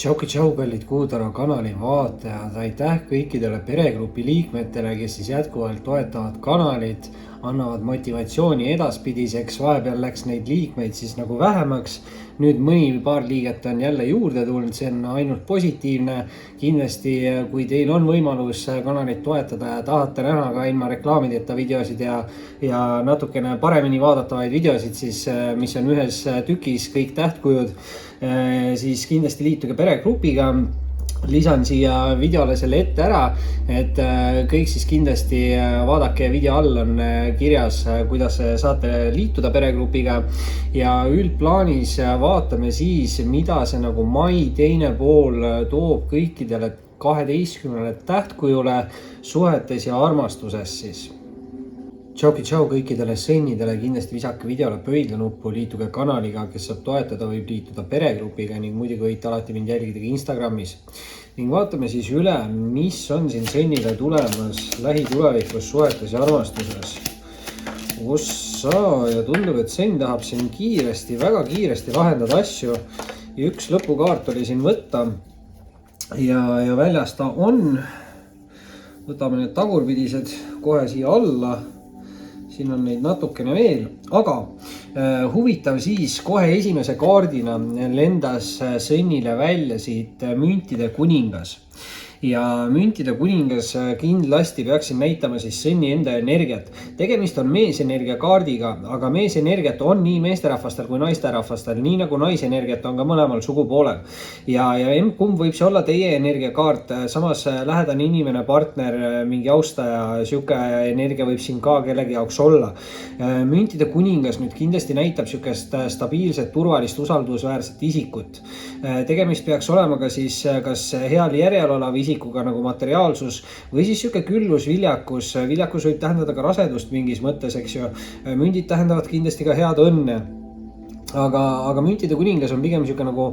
Tšau, kallid Kuutaro kanali vaatajad, aitäh kõikidele peregrupi liikmetele, kes siis jätkuvalt toetavad kanalit, annavad motivatsiooni edaspidiseks. Vahepeal läks neid liikmeid siis nagu vähemaks. Nüüd paar liiget on jälle juurde tulnud, see on ainult positiivne. Kindlasti, kui teil on võimalus kanalit toetada ja tahate näha ka ilma reklaamideta videosid ja natukene paremini vaadatavaid videosid, siis mis on ühes tükis kõik tähtkujud, siis kindlasti liituge peregrupiga. Lisan siia videole selle ette ära, et kõik siis kindlasti vaadake, video all on kirjas, kuidas saate liituda peregrupiga. Ja üldplaanis vaatame siis, mida see nagu mai teine pool toob kõikidele 12 tähtkujule suhetes ja armastuses siis. Tšau kõikidele sõnnidele, kindlasti visake videole pöidlanuppu, liituge kanaliga, kes saab toetada, võib liituda peregrupiga ning muidugi võite alati mind jälgida Instagramis. Ning vaatame siis üle, mis on siin sõnnile tulemas lähitulevikus suhetes ja armastuses. Ja tundub, et sõnn tahab siin väga kiiresti lahendada asju. Ja üks lõpukaart oli siin võtta ja väljas ta on. Võtame need tagurpidised kohe siia alla. Siin on neid natukene veel, aga huvitav siis kohe esimese kaardina lendas sõnnile välja siit müntide kuningas. Ja müntide kuningas kindlasti peaksin näitama siis sõnni enda energiat. Tegemist on meesenergia kaardiga, aga meesenergiat on nii meesterahvastel kui naisterahvastel, nii nagu naisenergiat on ka mõlemal sugupoolel. Ja kumb võib see olla teie energiakaart, samas lähedane inimene, partner, mingi austaja, siuke energia võib siin ka kellegi jaoks olla. Müntide kuningas nüüd kindlasti näitab siukest stabiilset, turvalist, usaldusväärset isikut. Tegemist peaks olema ka siis kas heal järjel olev isikuga nagu materiaalsus või siis siuke küllus, viljakus. Viljakus võib tähendada ka rasedust mingis mõttes, eks ju. Mündid tähendavad kindlasti ka head õnne. Aga müntide kuningas on pigem siuke nagu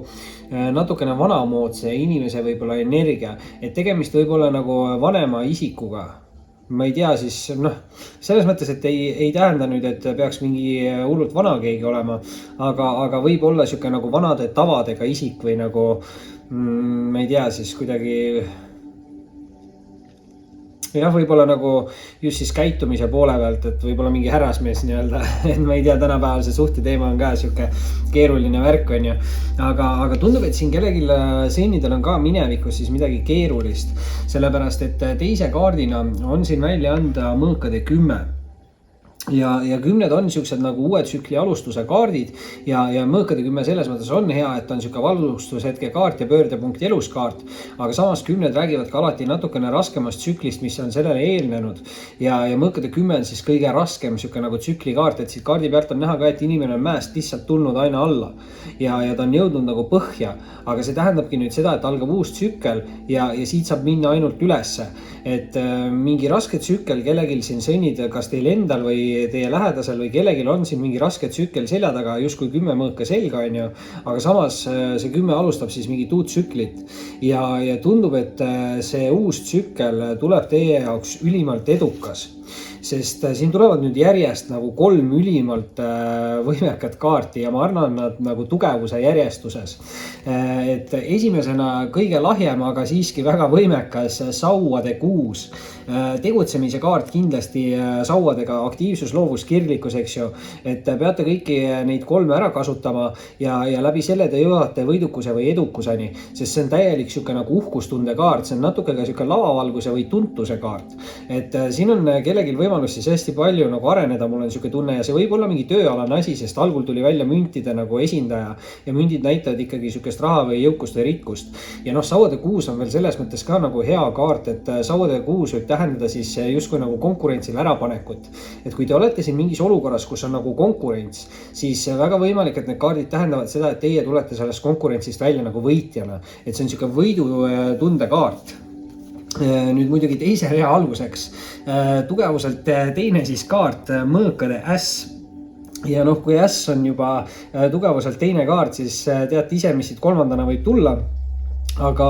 natukene vanamoodse inimese võib-olla energia. Et tegemist võib olla nagu vanema isikuga. Ma ei tea siis, selles mõttes, et ei tähenda nüüd, et peaks mingi hullult vana keegi olema, aga võib olla siuke nagu vanade tavadega isik või nagu, ma ei tea siis kuidagi, jah, võib-olla nagu just siis käitumise poole pealt, et võib-olla mingi härrasmees nii-öelda, et ma ei tea, tänapäeval see suhte teema on ka siuke keeruline värk on ju, aga tundub, et siin kellelgi sõnnidel on ka minevikus siis midagi keerulist, sellepärast et teise kaardina on siin välja anda mõõkade 10. Ja 10 on siuksed nagu uue tsükli alustuse kaardid ja mõõkade 10 selles mõttes on hea, et on siuke valustushetke kaart ja pöördepunkti eluskaart, aga samas 10 räägivad ka alati natukene raskemast tsüklist, mis on sellele eelnenud ja mõõkade 10 on siis kõige raskem siuke nagu tsüklikaart, et siit kaardi pealt on näha ka, et inimene on mäest lihtsalt tulnud aina alla ja ta on jõudnud nagu põhja, aga see tähendabki nüüd seda, et algab uus tsükkel ja siit saab minna ainult ülesse, et mingi raske tsükkel kellegil siin sõnnid, kas teil endal või teie lähedasel või kellegil on siin mingi raske tsükkel selja taga, justkui 10 mõõka selga on ju, aga samas see 10 alustab siis mingit uut tsüklit ja tundub, et see uus tsükkel tuleb teie jaoks ülimalt edukas, sest siin tulevad nüüd järjest nagu 3 ülimalt võimekat kaarti ja ma annan nad nagu tugevuse järjestuses. Et esimesena kõige lahjem, aga siiski väga võimekas sauade 6. Tegutsemise kaart kindlasti sauadega, aktiivsus, loovus, kirglikkus, eks ju, et peate kõiki neid 3 ära kasutama ja läbi selle te jõuate võidukuse või edukuseni, sest see on täielik siuke nagu uhkustunde kaart, see on natuke ka siuke lavavalguse või tuntuse kaart, et siin on kellelgi võimalus siis hästi palju nagu areneda, mul on siuke tunne ja see võib olla mingi tööalane asi, sest algul tuli välja müntide nagu esindaja ja mündid näitavad ikkagi siukest raha või jõukust või rikkust ja sauade 6 on veel selles mõttes ka nagu hea kaart, et sauade 6 võib tähendada siis justkui nagu konkurentsile ärapanekut, et kui te olete siin mingis olukorras, kus on nagu konkurents, siis väga võimalik, et need kaardid tähendavad seda, et teie tulete sellest konkurentsist välja nagu võitjana, et see on siuke võidutunde kaart. Nüüd muidugi teise rea alguseks tugevuselt teine siis kaart, mõõkade äss. Ja kui äss on juba tugevuselt teine kaart, siis teate ise, mis siit kolmandana võib tulla. aga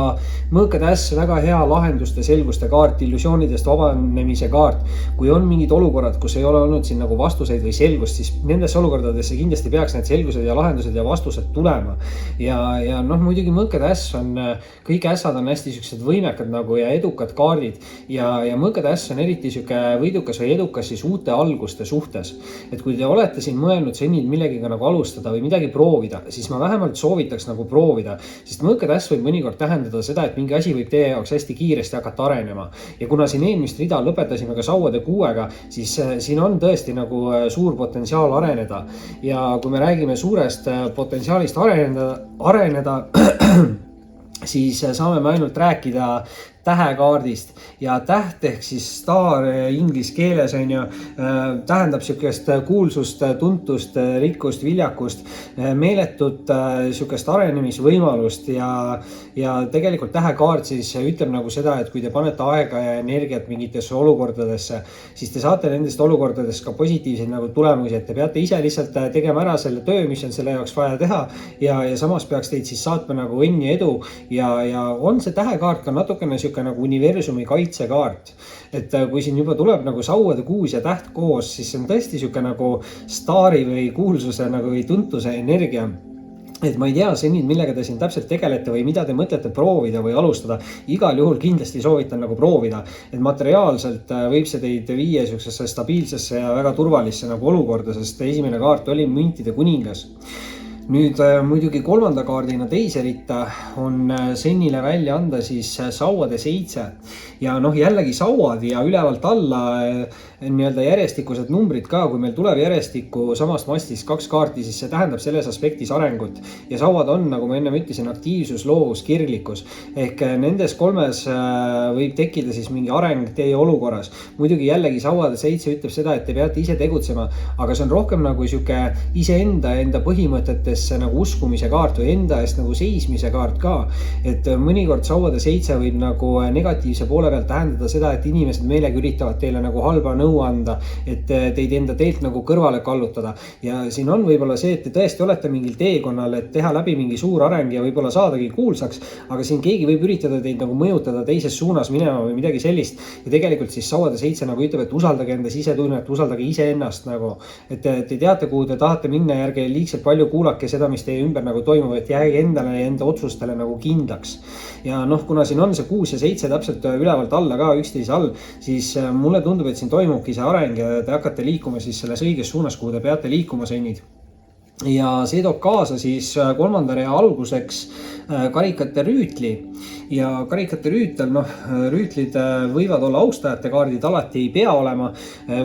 mõõkade äss, väga hea lahenduste selguste kaart, illusioonidest vabanemise kaart. Kui on mingid olukorrad, kus ei ole olnud siin nagu vastuseid või selgust, siis nendesse olukordadesse kindlasti peaks need selgused ja lahendused ja vastused tulema. Ja noh, muidugi mõõkade äss on, kõik ässad on hästi siuksed võimekad nagu ja edukad kaardid. Ja mõõkade äss on eriti siuke võidukas või edukas siis uute alguste suhtes. Et kui te olete siin mõelnud seni millegiga nagu alustada või midagi proovida, siis ma vähemalt soovitaks nagu proovida, sest mõõkade äss võib mõnikord tähendada seda, et mingi asi võib teie jaoks hästi kiiresti hakata arenema. Ja kuna siin eelmist rida lõpetasime ka sauade 6-ga, siis siin on tõesti nagu suur potentsiaal areneda. Ja kui me räägime suurest potentsiaalist areneda siis saame me ainult rääkida tähekaardist ja täht ehk siis staar inglise keeles on ju, tähendab siukest kuulsust, tuntust, rikkust, viljakust, meeletut siukest arenemisvõimalust ja tegelikult tähekaart siis ütleb nagu seda, et kui te panete aega ja energiat mingitesse olukordadesse, siis te saate nendest olukordadest ka positiivseid nagu tulemusi, et te peate ise lihtsalt tegema ära selle töö, mis on selle jaoks vaja teha ja samas peaks teid siis saatma nagu õnn ja edu ja on see tähekaart ka natukene siuke nagu universumi kaitsekaart. Et kui siin juba tuleb nagu sauade 6 ja täht koos, siis see on tõesti siuke nagu staari või kuulsuse nagu või tuntuse energia. Et ma ei tea seni, millega te siin täpselt tegelete või mida te mõtlete proovida või alustada. Igal juhul kindlasti soovitan nagu proovida, et materiaalselt võib see teid viia siuksesse stabiilsesse ja väga turvalisse nagu olukorda, sest esimene kaart oli müntide kuningas. Nüüd muidugi kolmanda kaardina teise ritta on sennile välja anda siis sauade 7 ja noh, jällegi sauad ja ülevalt alla nii-öelda järjestikused numbrid ka, kui meil tuleb järjestikku samast mastist 2 kaarti, siis see tähendab selles aspektis arengut ja sauad on, nagu ma enne ütlesin, aktiivsus, loovus, kirglikkus ehk nendes 3 võib tekkida siis mingi areng teie olukorras. Muidugi jällegi sauade 7 ütleb seda, et te peate ise tegutsema, aga see on rohkem nagu siuke iseenda põhimõtetesse nagu uskumise kaart või enda eest nagu seismise kaart ka, et mõnikord sauade 7 võib nagu negatiivse poole pealt tähendada seda, et inimesed meelega üritavad teile nagu halba nõu anda, et teid enda teelt nagu kõrvale kallutada ja siin on võib-olla see, et te tõesti olete mingil teekonnal, et teha läbi mingi suur areng ja võib-olla saadagi kuulsaks, aga siin keegi võib üritada teid nagu mõjutada teises suunas minema või midagi sellist ja tegelikult siis sauade 7 nagu ütleb, et usaldage enda sisetunnet, usaldage iseennast nagu, et te teate, kuhu te tahate minna, järge liigselt palju kuulake seda, mis teie ümber nagu toimub, et jääge endale ja enda otsustele nagu kindlaks. Ja noh, kuna siin on see 6 ja 7 täpselt ülevalt alla ka üksteise all, siis mulle tundub, et siin toimubki see areng ja te hakkate liikuma siis selles õiges suunas, kuhu te peate liikuma sennid. Ja see toob kaasa siis kolmanda rea alguseks karikate rüütli ja karikate rüütel, noh, rüütlid võivad olla austajate kaardid, alati ei pea olema,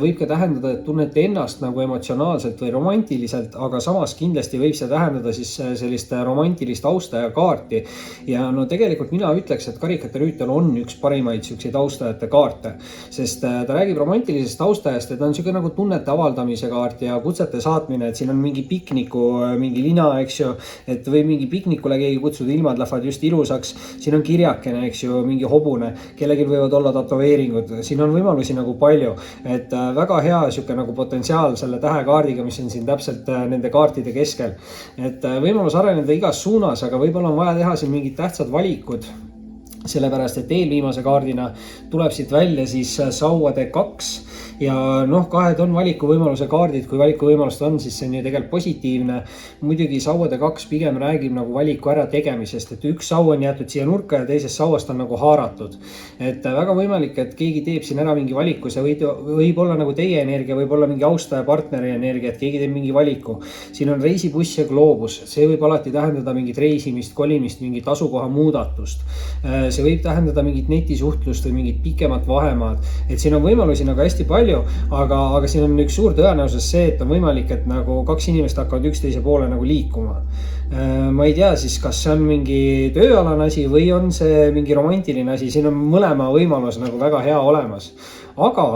võib ka tähendada, et tunnete ennast nagu emotsionaalselt või romantiliselt, aga samas kindlasti võib see tähendada siis sellist romantilist austaja kaarti ja no tegelikult mina ütleks, et karikate rüütel on üks parimaid siukseid austajate kaarte, sest ta räägib romantilisest austajast, et ta on siuke nagu tunnete avaldamise kaart ja kutsete saatmine, et siin on mingi pikniku, mingi lina, eks ju, et või mingi piknikule keegi kutsuda, ilmad lähevad just ilusaks, siin on kirjakene, eks ju, mingi hobune, kellelgi võivad olla tatoveeringud, siin on võimalusi nagu palju, et väga hea siuke nagu potentsiaal selle tähekaardiga, mis on siin täpselt nende kaartide keskel, et võimalus areneda igas suunas, aga võib-olla on vaja teha siin mingid tähtsad valikud, sellepärast, et eelviimase kaardina tuleb siit välja siis sauade 2 ja noh, 2 on valikuvõimaluse kaardid, kui valikuvõimalust on, siis see on ju tegelikult positiivne. Muidugi sauade 2 pigem räägib nagu valiku ära tegemisest, et üks sau on jäetud siia nurka ja teisest sauast on nagu haaratud. Et väga võimalik, et keegi teeb siin ära mingi valiku, see võib olla nagu teie energia, võib olla mingi austaja partneri energia, et keegi teeb mingi valiku. Siin on reisibuss ja gloobus, see võib alati tähendada mingit reisimist, kolimist, mingit asukoha muudatust. See võib tähendada mingit netisuhtlust või mingit pikemat vahemaad, et siin on võimalusi nagu hästi palju, aga siin on üks suur tõenäosus see, et on võimalik, et nagu 2 inimest hakkavad üksteise poole nagu liikuma. Ma ei tea siis, kas see on mingi tööalane asi või on see mingi romantiline asi, siin on mõlema võimalus nagu väga hea olemas. Aga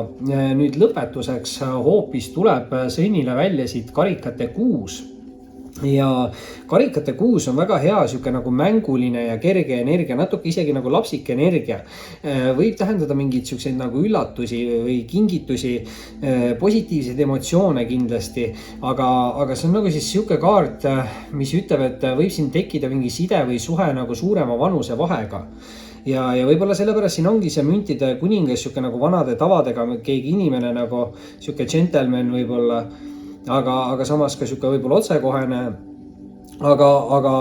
nüüd lõpetuseks hoopis tuleb sõnnile välja siit karikate 6. ja karikate kuus on väga hea sihuke nagu mänguline ja kerge energia, natuke isegi nagu lapsik energia. Võib tähendada mingeid siukseid nagu üllatusi või kingitusi, positiivseid emotsioone kindlasti, aga see on nagu siis sihuke kaart, mis ütleb, et võib siin tekkida mingi side või suhe nagu suurema vanuse vahega. Ja võib-olla sellepärast siin ongi see müntide kuningas sihuke nagu vanade tavadega, keegi inimene nagu sihuke gentleman võib-olla, aga samas ka sihuke võib-olla otsekohene. Aga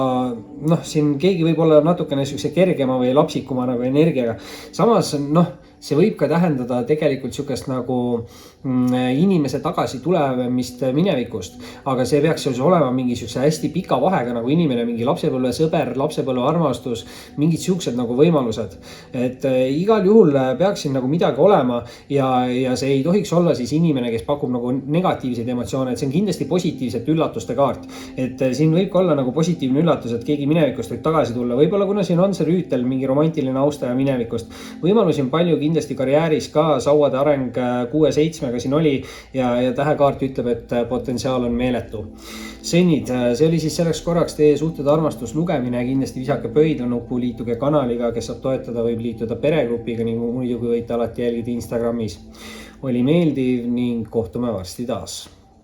noh, siin keegi võib olla natukene siukse kergema või lapsikuma nagu energiaga. Samas noh, see võib ka tähendada tegelikult siukest nagu inimese tagasi tulemist minevikust, aga see peaks olema mingi siukse hästi pika vahega nagu inimene, mingi lapsepõlve sõber, lapsepõlve armastus, mingid siuksed nagu võimalused. Et igal juhul peaks siin nagu midagi olema ja see ei tohiks olla siis inimene, kes pakub nagu negatiivseid emotsioone, et see on kindlasti positiivsete üllatuste kaart. Et siin võib ka olla nagu positiivne üllatus, et keegi minevikust võib tagasi tulla. Võib-olla kuna siin on see rüütel, mingi romantiline austaja minevikust, võimalusi on palju, kindlasti karjääris ka, sauade areng 6-7 siin oli ja tähekaart ütleb, et potentsiaal on meeletu. Sõnnid, see oli siis selleks korraks teie suhted armastuslugemine, kindlasti visake pöidlanupu, liituge kanaliga, kes saab toetada, võib liituda peregrupiga ning muidugi võite alati jälgida Instagramis. Oli meeldiv ning kohtume varsti taas.